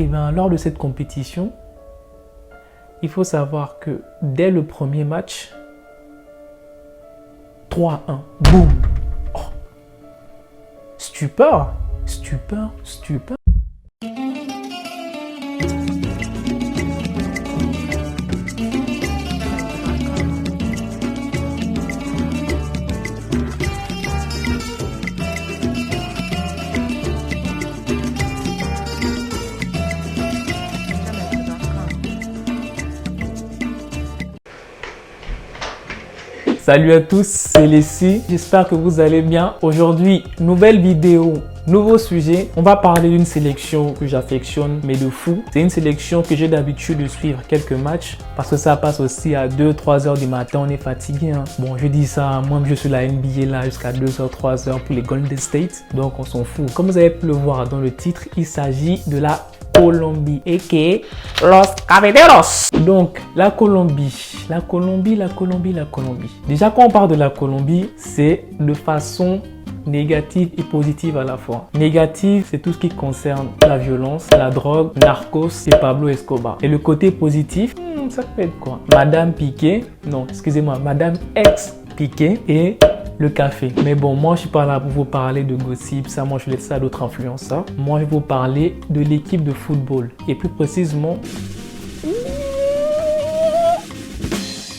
Et bien, lors de cette compétition, il faut savoir que dès le premier match, 3-1, boum. Oh. Stupeur, stupeur, stupeur. Salut à tous, c'est Leslie, j'espère que vous allez bien. Aujourd'hui, nouvelle vidéo, nouveau sujet. On va parler d'une sélection que j'affectionne, mais de fou. C'est une sélection que j'ai d'habitude de suivre quelques matchs parce que ça passe aussi à 2-3 heures du matin, on est fatigué. Hein. Bon, je dis ça, moi je suis la NBA là jusqu'à 2h, 3h pour les Golden State, donc on s'en fout. Comme vous avez pu le voir dans le titre, il s'agit de la Colombie et qui Los Cafeteros. Donc la Colombie. Déjà quand on parle de la Colombie, c'est de façon négative et positive à la fois. Négative, c'est tout ce qui concerne la violence, la drogue, Narcos et Pablo Escobar. Et le côté positif, ça peut être quoi? Madame Piqué, non, excusez-moi, Madame ex-Piqué et le café. Mais bon, moi je suis pas là pour vous parler de gossip, ça moi je laisse ça à d'autres influenceurs. Moi je vais vous parler de l'équipe de football et plus précisément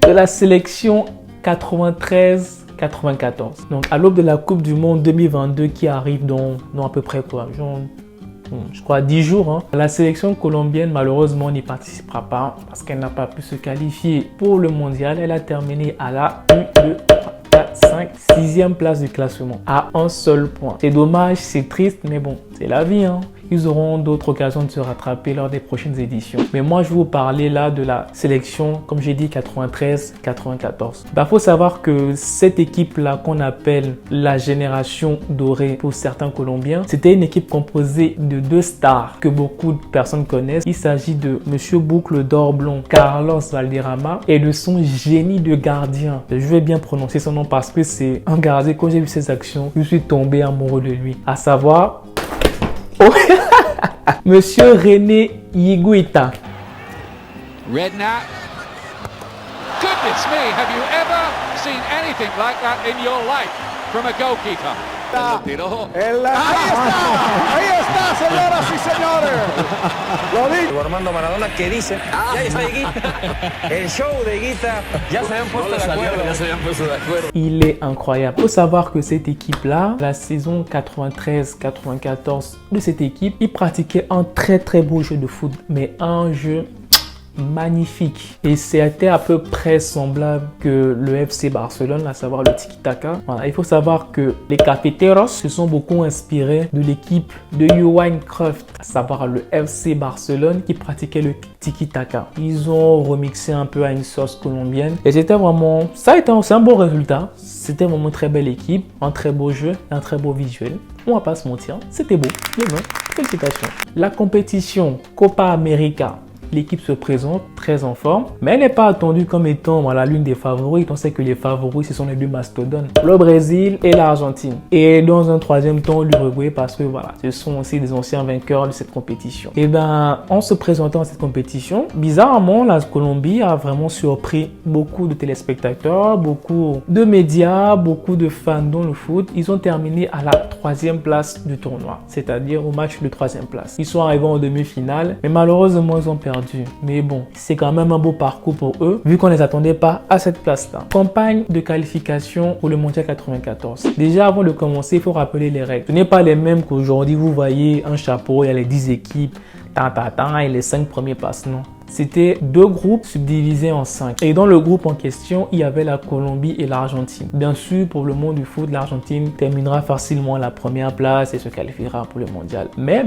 de la sélection 93-94. Donc à l'aube de la Coupe du Monde 2022 qui arrive dans à peu près quoi, genre, je crois 10 jours. Hein. La sélection colombienne malheureusement n'y participera pas parce qu'elle n'a pas pu se qualifier pour le mondial. Elle a terminé à la U2. 6e place du classement à un seul point. C'est dommage, c'est triste, mais bon, c'est la vie. Hein. Ils auront d'autres occasions de se rattraper lors des prochaines éditions. Mais moi, je vais vous parler là de la sélection, comme j'ai dit, 93-94. Il faut savoir que cette équipe-là, qu'on appelle la génération dorée pour certains Colombiens, c'était une équipe composée de 2 stars que beaucoup de personnes connaissent. Il s'agit de Monsieur Boucle d'Or Blond, Carlos Valderrama, et de son génie de gardien. Je vais bien prononcer son nom parce que c'est un gardien. Quand j'ai vu ses actions, je suis tombé amoureux de lui. À savoir... Monsieur René Higuita. Redknapp. Goodness me, have you ever seen anything like that in your life from a goalkeeper? Ahí está, señoras y señores. Lo digo. Armando Maradona que dice, ya está Higuita. El show de Higuita, ya se habían puesto de acuerdo. Il est incroyable. Il faut savoir que cette équipe-là, la saison 93-94 de cette équipe, il pratiquait un très très beau jeu de foot, mais un jeu magnifique. Et c'était à peu près semblable que le FC Barcelone, à savoir le tiki-taka. Voilà, il faut savoir que les Cafeteros se sont beaucoup inspirés de l'équipe de Johan Cruyff, à savoir le FC Barcelone qui pratiquait le tiki-taka. Ils ont remixé un peu à une sauce colombienne et c'était vraiment, c'est un beau résultat. C'était vraiment une très belle équipe, un très beau jeu, un très beau visuel. On va pas se mentir, c'était beau. Mais bon, félicitations. La compétition Copa América. L'équipe se présente très en forme, mais elle n'est pas attendue comme étant l'une des favorites. On sait que les favoris, ce sont les 2 mastodontes, le Brésil et l'Argentine. Et dans un troisième temps, l'Uruguay, parce que voilà, ce sont aussi des anciens vainqueurs de cette compétition. Et en se présentant à cette compétition, bizarrement, la Colombie a vraiment surpris beaucoup de téléspectateurs, beaucoup de médias, beaucoup de fans dans le foot. Ils ont terminé à la 3e place du tournoi, c'est-à-dire au match de 3e place. Ils sont arrivés en demi-finale, mais malheureusement, ils ont perdu. Mais bon, c'est quand même un beau parcours pour eux, vu qu'on ne les attendait pas à cette place-là. Campagne de qualification pour le Mondial 94. Déjà, avant de commencer, il faut rappeler les règles. Ce n'est pas les mêmes qu'aujourd'hui. Vous voyez un chapeau, il y a les 10 équipes, et les 5 premiers places, non. C'était 2 groupes subdivisés en 5. Et dans le groupe en question, il y avait la Colombie et l'Argentine. Bien sûr, pour le monde du foot, l'Argentine terminera facilement la 1re place et se qualifiera pour le mondial. Mais,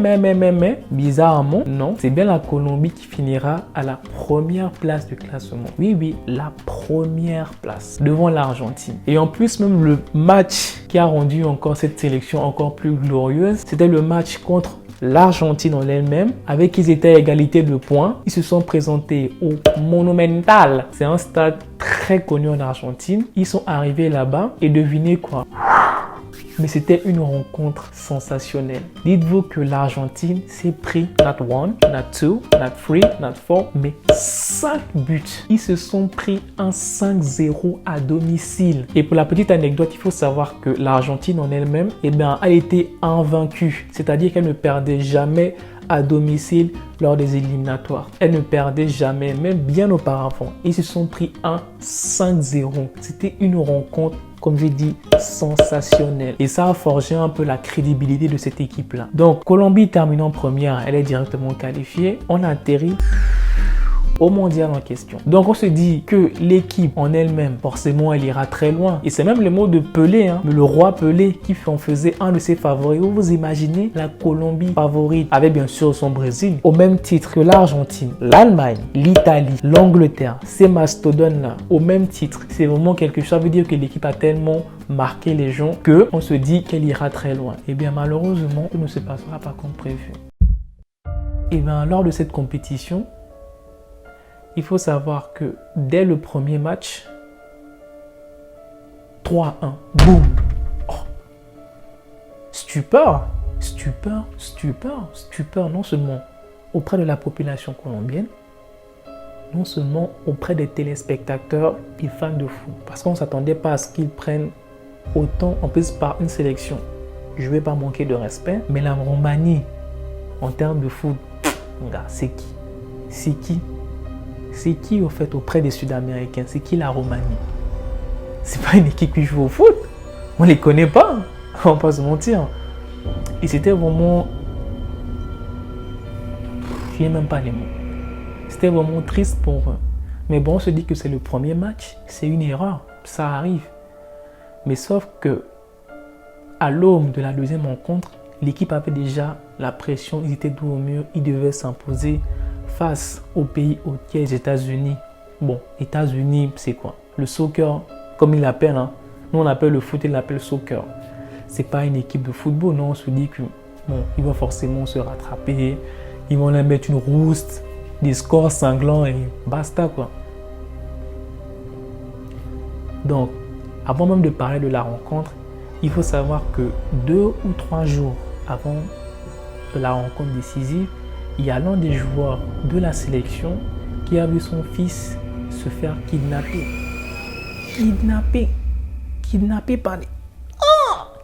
bizarrement, non. C'est bien la Colombie qui finira à la 1re place du classement. Oui, la 1re place devant l'Argentine. Et en plus, même le match qui a rendu encore cette sélection encore plus glorieuse, c'était le match contre l'Argentine en elle-même, avec qui ils étaient à égalité de points. Ils se sont présentés au Monumental. C'est un stade très connu en Argentine. Ils sont arrivés là-bas et devinez quoi? Mais c'était une rencontre sensationnelle. Dites-vous que l'Argentine s'est pris not one, not two, not three, not four, mais 5 buts. Ils se sont pris un 5-0 à domicile. Et pour la petite anecdote, il faut savoir que l'Argentine en elle-même, a été invaincue. C'est-à-dire qu'elle ne perdait jamais à domicile lors des éliminatoires. Elle ne perdait jamais, même bien auparavant. Ils se sont pris un 5-0. C'était une rencontre, comme j'ai dit, sensationnelle. Et ça a forgé un peu la crédibilité de cette équipe-là. Donc, Colombie terminant première, elle est directement qualifiée. On atterrit au mondial en question. Donc on se dit que l'équipe en elle-même, forcément elle ira très loin. Et c'est même le mot de Pelé, le roi Pelé qui en faisait un de ses favoris. Vous imaginez la Colombie favorite avec bien sûr son Brésil au même titre que l'Argentine, l'Allemagne, l'Italie, l'Angleterre, ces mastodonnes-là au même titre. C'est vraiment quelque chose. Ça veut dire que l'équipe a tellement marqué les gens qu'on se dit qu'elle ira très loin. Et bien malheureusement, tout ne se passera pas comme prévu. Et bien lors de cette compétition, il faut savoir que dès le premier match, 3-1, boum. Oh. Stupeur, non seulement auprès de la population colombienne, non seulement auprès des téléspectateurs et fans de foot. Parce qu'on ne s'attendait pas à ce qu'ils prennent autant, en plus par une sélection. Je ne vais pas manquer de respect, mais la Roumanie, en termes de foot, c'est qui? C'est qui au fait auprès des Sud-Américains? C'est qui la Roumanie? C'est pas une équipe qui joue au foot. On les connaît pas. On va pas se mentir. Et c'était vraiment... Je n'ai même pas les mots. C'était vraiment triste pour eux. Mais bon, on se dit que c'est le premier match. C'est une erreur. Ça arrive. Mais sauf que à l'aube de la deuxième rencontre, l'équipe avait déjà la pression. Ils étaient dos au mur. Ils devaient s'imposer face au pays hôtier, les États-Unis. Bon, États-Unis, c'est quoi? Le soccer, comme ils l'appellent. Nous, on appelle le foot, ils l'appellent soccer. C'est pas une équipe de football, non. On se dit que bon, ils vont forcément se rattraper. Ils vont leur mettre une rouste, des scores sanglants et basta, quoi. Donc, avant même de parler de la rencontre, il faut savoir que 2 ou 3 jours avant la rencontre décisive, il y a l'un des joueurs de la sélection qui a vu son fils se faire kidnapper.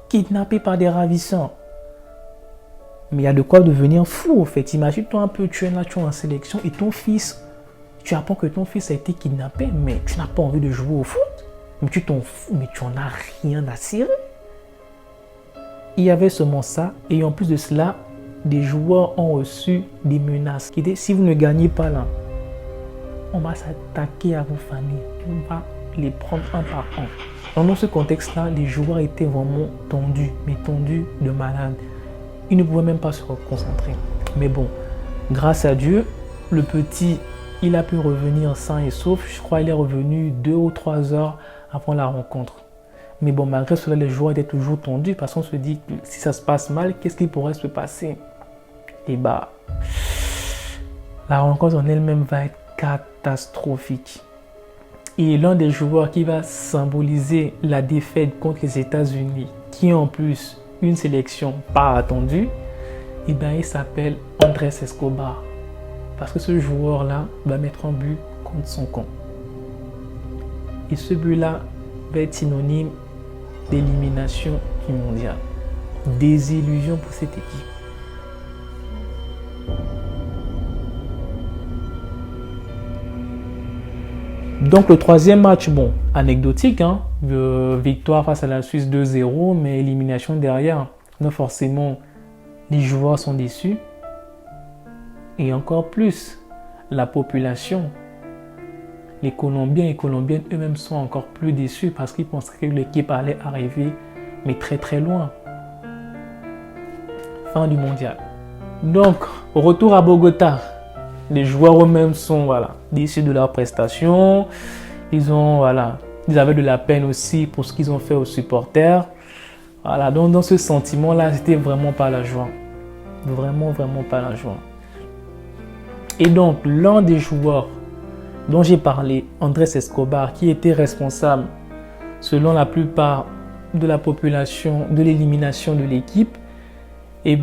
Kidnappé par des ravisseurs. Mais il y a de quoi devenir fou, en fait. Imagine-toi un peu, tu es là, tu es en sélection et ton fils, tu apprends que ton fils a été kidnappé, mais tu n'as pas envie de jouer au foot. Mais tu t'en fous, mais tu n'en as rien à cirer. Il y avait seulement ça, et en plus de cela, des joueurs ont reçu des menaces qui disaient si vous ne gagnez pas là, on va s'attaquer à vos familles, on va les prendre un par un. Dans ce contexte-là, les joueurs étaient vraiment tendus, mais tendus de malade. Ils ne pouvaient même pas se concentrer. Mais bon, grâce à Dieu, le petit, il a pu revenir sain et sauf. Je crois qu'il est revenu 2 ou 3 heures avant la rencontre. Mais bon, malgré cela, les joueurs étaient toujours tendus parce qu'on se dit que si ça se passe mal, qu'est-ce qui pourrait se passer? Et bah, la rencontre en elle-même va être catastrophique. Et l'un des joueurs qui va symboliser la défaite contre les États-Unis, qui est en plus une sélection pas attendue, et ben il s'appelle Andrés Escobar. Parce que ce joueur-là va mettre un but contre son camp. Et ce but-là va être synonyme d'élimination du mondial. Désillusion pour cette équipe. Donc le troisième match, bon, anecdotique, victoire face à la Suisse 2-0, mais élimination derrière. Donc forcément, les joueurs sont déçus. Et encore plus, la population, les Colombiens et Colombiennes eux-mêmes sont encore plus déçus parce qu'ils pensaient que l'équipe allait arriver, mais très très loin. Fin du mondial. Donc, au retour à Bogota, les joueurs eux-mêmes sont déçus de leur prestation. Ils avaient de la peine aussi pour ce qu'ils ont fait aux supporters. Donc dans ce sentiment-là, c'était vraiment pas la joie. Vraiment pas la joie. Et donc, l'un des joueurs dont j'ai parlé, Andrés Escobar, qui était responsable, selon la plupart de la population, de l'élimination de l'équipe, et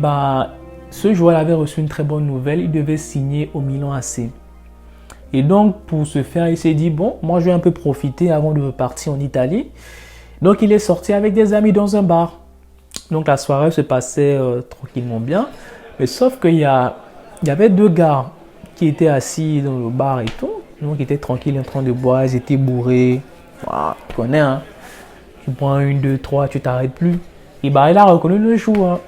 ce joueur avait reçu une très bonne nouvelle. Il devait signer au Milan AC. Et donc, pour ce faire, il s'est dit, bon, moi je vais un peu profiter avant de repartir en Italie. Donc, il est sorti avec des amis dans un bar. Donc, la soirée se passait tranquillement bien. Mais sauf qu'il y avait 2 gars qui étaient assis dans le bar et tout. Donc, ils étaient tranquilles en train de boire. Ils étaient bourrés. Voilà, tu connais, hein. Tu prends 1, 2, 3, tu t'arrêtes plus. Et il a reconnu le joueur.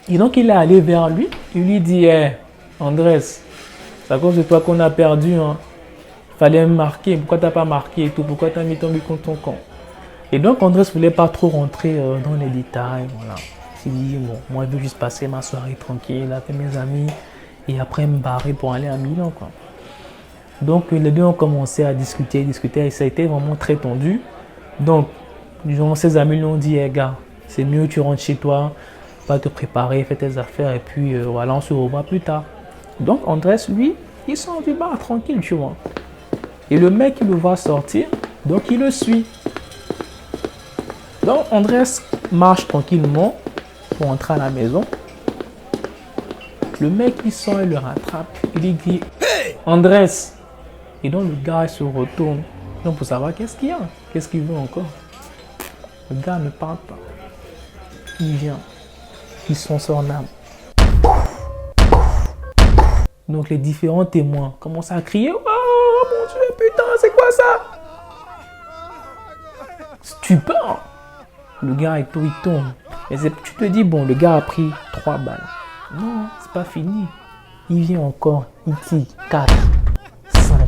Et donc, il est allé vers lui. Il lui dit, hey, Andrés, c'est à cause de toi qu'on a perdu. Hein. Fallait me marquer. Pourquoi tu n'as pas marqué et tout? Pourquoi tu as mis ton but contre ton camp? Et donc, Andrés ne voulait pas trop rentrer dans les détails. Voilà. Il s'est dit, bon, moi, je veux juste passer ma soirée tranquille avec mes amis et après me barrer pour aller à Milan, quoi. Donc, les deux ont commencé à discuter et ça a été vraiment très tendu. Donc, ses amis lui ont dit, hey, gars, c'est mieux que tu rentres chez toi, va te préparer, fais tes affaires et puis voilà, on se revoit plus tard. Donc, Andrés, lui, il sort du bar tranquille, tu vois. Et le mec, il le voit sortir, donc il le suit. Donc, Andrés marche tranquillement pour entrer à la maison. Le mec, il sort et le rattrape. Il lui dit, hey, Andrés! Et donc, le gars, il se retourne. Donc, pour savoir qu'est-ce qu'il y a, qu'est-ce qu'il veut encore. Le gars ne parle pas. Il vient. Ils sont son âme. Donc, les différents témoins commencent à crier, oh mon Dieu, putain, c'est quoi ça? Stupeur. Le gars, il tombe. Et tu te dis, bon, le gars a pris 3 balles. Non, c'est pas fini. Il vient encore. Il dit 4, 5,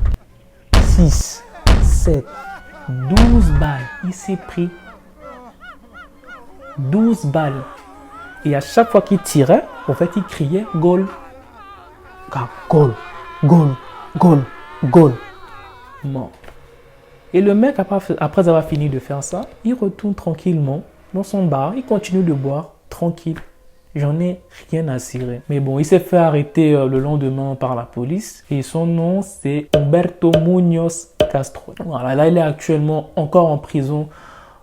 6, 7, 12 balles. Il s'est pris 12 balles. Et à chaque fois qu'il tirait, en fait, il criait goal. Goal, goal, goal, goal. Mort. Et le mec, après avoir fini de faire ça, il retourne tranquillement dans son bar. Il continue de boire tranquille. J'en ai rien à cirer. Mais bon, il s'est fait arrêter le lendemain par la police. Et son nom, c'est Humberto Muñoz Castro. Voilà, là, il est actuellement encore en prison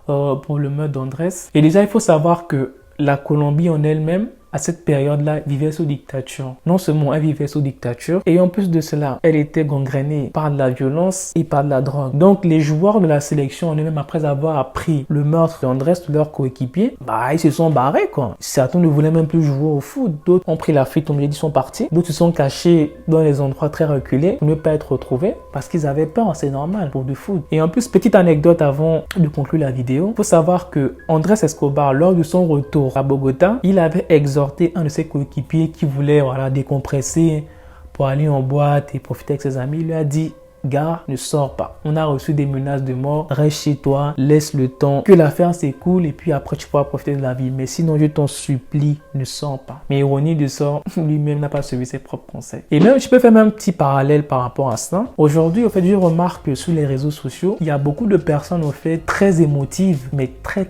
pour le meurtre d'Andrés. Et déjà, il faut savoir que la Colombie en elle-même, à cette période-là, vivait sous dictature. Non seulement elle vivait sous dictature, et en plus de cela, elle était gangrénée par de la violence et par de la drogue. Donc, les joueurs de la sélection en eux-mêmes, après avoir appris le meurtre d'Andrés, de leur coéquipier, ils se sont barrés, quoi. Certains ne voulaient même plus jouer au foot. D'autres ont pris la fuite, comme j'ai dit, sont partis. D'autres se sont cachés dans les endroits très reculés pour ne pas être retrouvés parce qu'ils avaient peur, c'est normal, pour du foot. Et en plus, petite anecdote avant de conclure la vidéo, il faut savoir que Andrés Escobar, lors de son retour à Bogota, il avait exhorté un de ses coéquipiers qui voulait décompresser pour aller en boîte et profiter avec ses amis. Il lui a dit, gars, ne sors pas. On a reçu des menaces de mort. Reste chez toi, laisse le temps que l'affaire s'écoule et puis après tu pourras profiter de la vie. Mais sinon, je t'en supplie, ne sors pas. Mais ironie de sort, lui-même n'a pas suivi ses propres conseils. Et même, je peux faire même un petit parallèle par rapport à ça. Aujourd'hui, au fait, je remarque que sur les réseaux sociaux, il y a beaucoup de personnes, au fait, très émotives, mais très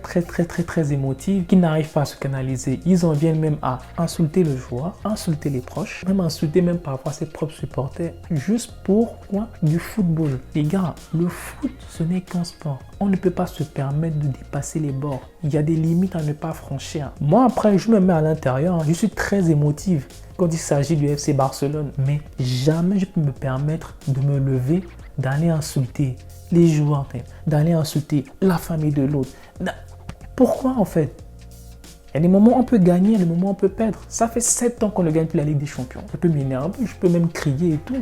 émotives, qui n'arrivent pas à se canaliser. Ils en viennent même à insulter le joueur, insulter les proches, même insulter même parfois ses propres supporters, juste pour quoi? Du football. Les gars, le foot, ce n'est qu'un sport. On ne peut pas se permettre de dépasser les bords. Il y a des limites à ne pas franchir. Moi, après, je me mets à l'intérieur. Je suis très émotive quand il s'agit du FC Barcelone. Mais jamais je peux me permettre de me lever, d'aller insulter les joueurs, d'aller insulter la famille de l'autre. Pourquoi, en fait? Il y a des moments où on peut gagner, il y a des moments où on peut perdre. Ça fait 7 ans qu'on ne gagne plus la Ligue des Champions. Je peux m'énerver, je peux même crier et tout.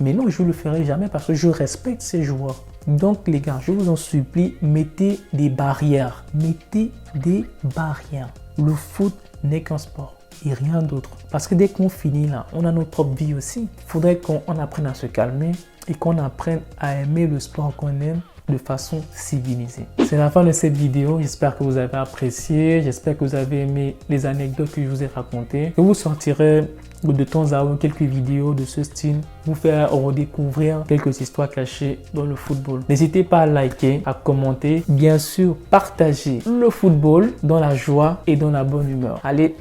Mais non, je ne le ferai jamais parce que je respecte ces joueurs. Donc les gars, je vous en supplie, mettez des barrières. Mettez des barrières. Le foot n'est qu'un sport et rien d'autre. Parce que dès qu'on finit là, on a notre propre vie aussi. Il faudrait qu'on apprenne à se calmer et qu'on apprenne à aimer le sport qu'on aime de façon civilisée. C'est la fin de cette vidéo. J'espère que vous avez apprécié. J'espère que vous avez aimé les anecdotes que je vous ai racontées. Je vous sortirai de temps à autre quelques vidéos de ce style, vous faire redécouvrir quelques histoires cachées dans le football. N'hésitez pas à liker, à commenter, bien sûr, partager le football dans la joie et dans la bonne humeur. Allez,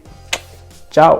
ciao!